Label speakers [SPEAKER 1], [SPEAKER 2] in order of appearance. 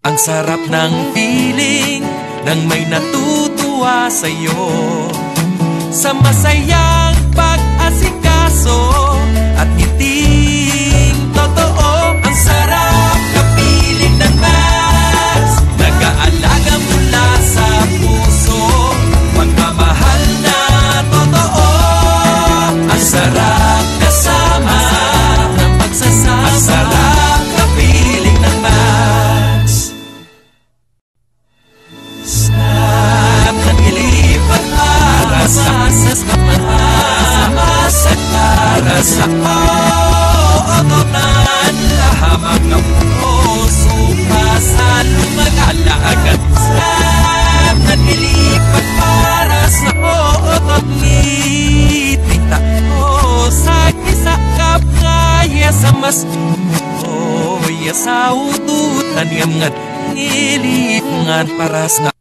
[SPEAKER 1] Ang sarap ng feeling nang may natutuwa sa'yo, sa masayang pag-asikaso at ngiting totoo. Ang sarap kapiling ng mas nag-aalaga mula sa puso, pagmamahal na totoo. Ang sarap kasama ng pagsasama, ang sarap kapiling ng mas. Sarap ng ilipat para sa para sa kootonan, lahamang ng puso sa lumag-alagat. Sarap ng ilipat para sa kootot ngitika o sa kisakap kaya sa mas o ya sa ututan yang ngat ngilipungan para sa